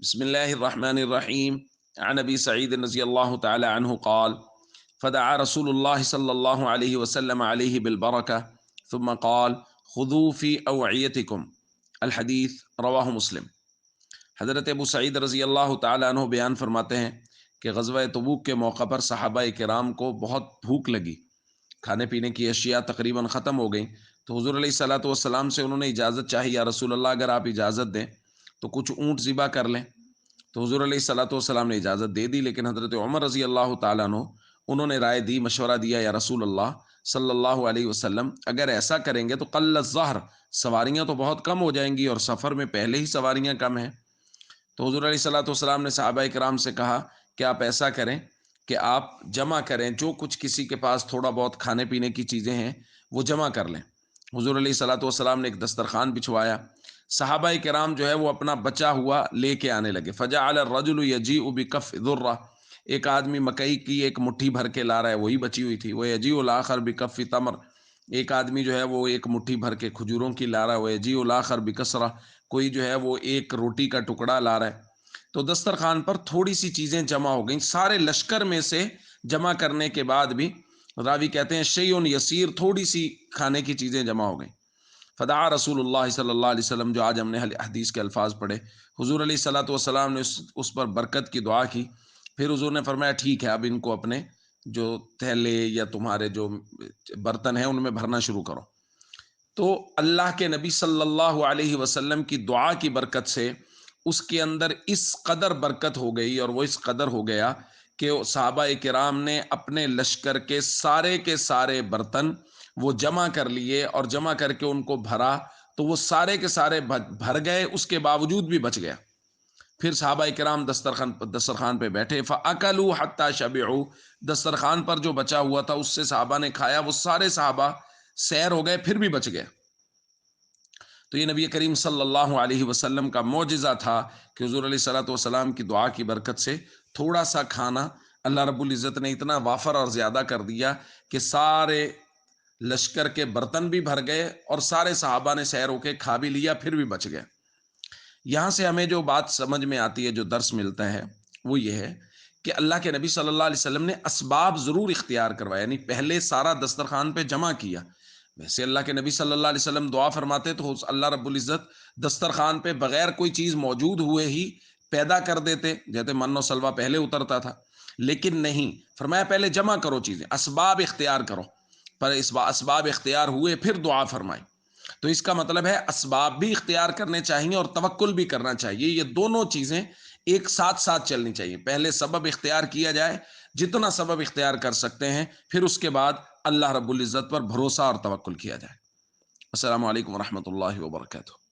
بسم الله الرحمن الرحيم. عن ابي سعيد رضي الله تعالى عنه قال: فدعا رسول الله صلى الله عليه وسلم عليه بالبركه ثم قال: خذوا في اوعيتكم. الحديث رواه مسلم. حضرت ابو سعید رضی اللہ تعالیٰ عنہ بیان فرماتے ہیں کہ غزوہ تبوک کے موقع پر صحابہ کرام کو بہت بھوک لگی، کھانے پینے کی اشیاء تقریباً ختم ہو گئیں، تو حضور علیہ الصلوۃ والسلام سے انہوں نے اجازت چاہی، یا رسول اللہ اگر آپ اجازت دیں تو کچھ اونٹ ذبح کر لیں۔ تو حضور علیہ الصلوۃ والسلام نے اجازت دے دی، لیکن حضرت عمر رضی اللہ تعالیٰ عنہ انہوں نے رائے دی، مشورہ دیا، یا رسول اللہ صلی اللہ علیہ وسلم اگر ایسا کریں گے تو قل الظہر، سواریاں تو بہت کم ہو جائیں گی، اور سفر میں پہلے ہی سواریاں کم ہیں۔ تو حضور علیہ الصلوۃ والسلام نے صحابہ کرام سے کہا کہ آپ ایسا کریں کہ آپ جمع کریں، جو کچھ کسی کے پاس تھوڑا بہت کھانے پینے کی چیزیں ہیں وہ جمع کر لیں۔ حضور علیہ الصلوۃ والسلام نے ایک دسترخوان بچھوایا، صحابہ کرام جو ہے وہ اپنا بچا ہوا لے کے آنے لگے۔ فجعل الرجل یجیء بکف ذرہ، ایک آدمی مکئی کی ایک مٹھی بھر کے لا رہا ہے، وہی بچی ہوئی تھی۔ وہ یجیء الاخر بکف تمر، ایک آدمی جو ہے وہ ایک مٹھی بھر کے کھجوروں کی لا رہا ہے۔ وہ یجیء الاخر بکسرہ، کوئی جو ہے وہ ایک روٹی کا ٹکڑا لا رہا ہے۔ تو دسترخوان پر تھوڑی سی چیزیں جمع ہو گئیں، سارے لشکر میں سے جمع کرنے کے بعد بھی راوی کہتے ہیں شیء یسیر، تھوڑی سی کھانے کی چیزیں جمع ہو گئیں۔ فدعا رسول اللہ صلی اللہ علیہ وسلم، جو آج ہم نے حدیث کے الفاظ پڑھے، حضور علیہ الصلوۃ والسلام نے اس پر برکت کی دعا کی۔ پھر حضور نے فرمایا ٹھیک ہے، اب ان کو اپنے جو تھیلے یا تمہارے جو برتن ہیں ان میں بھرنا شروع کرو۔ تو اللہ کے نبی صلی اللہ علیہ وسلم کی دعا کی برکت سے اس کے اندر اس قدر برکت ہو گئی، اور وہ اس قدر ہو گیا کہ صحابہ کرام نے اپنے لشکر کے سارے برتن وہ جمع کر لیے، اور جمع کر کے ان کو بھرا، تو وہ سارے کے سارے بھر گئے، اس کے باوجود بھی بچ گیا۔ پھر صحابہ کرام دسترخوان پہ بیٹھے، فَأَكَلُوا حَتَّى شَبِعُوا، دسترخوان پر جو بچا ہوا تھا اس سے صحابہ نے کھایا، وہ سارے صحابہ سیر ہو گئے، پھر بھی بچ گئے۔ تو یہ نبی کریم صلی اللہ علیہ وسلم کا معجزہ تھا کہ حضور علیہ الصلوۃ والسلام کی دعا کی برکت سے تھوڑا سا کھانا اللہ رب العزت نے اتنا وافر اور زیادہ کر دیا کہ سارے لشکر کے برتن بھی بھر گئے، اور سارے صحابہ نے سیر ہو کے کھا بھی لیا، پھر بھی بچ گئے۔ یہاں سے ہمیں جو بات سمجھ میں آتی ہے، جو درس ملتا ہے، وہ یہ ہے کہ اللہ کے نبی صلی اللہ علیہ وسلم نے اسباب ضرور اختیار کروایا، یعنی پہلے سارا دسترخوان پہ جمع کیا۔ ویسے اللہ کے نبی صلی اللہ علیہ وسلم دعا فرماتے تو اللہ رب العزت دسترخوان پہ بغیر کوئی چیز موجود ہوئے ہی پیدا کر دیتے، جیسے من و سلوہ پہلے اترتا تھا، لیکن نہیں، فرمایا پہلے جمع کرو چیزیں، اسباب اختیار کرو۔ پر اسباب اختیار ہوئے پھر دعا فرمائی۔ تو اس کا مطلب ہے اسباب بھی اختیار کرنے چاہیے اور توکل بھی کرنا چاہیے، یہ دونوں چیزیں ایک ساتھ ساتھ چلنی چاہیے۔ پہلے سبب اختیار کیا جائے، جتنا سبب اختیار کر سکتے ہیں، پھر اس کے بعد اللہ رب العزت پر بھروسہ اور توکل کیا جائے۔ السلام علیکم ورحمۃ اللہ وبرکاتہ۔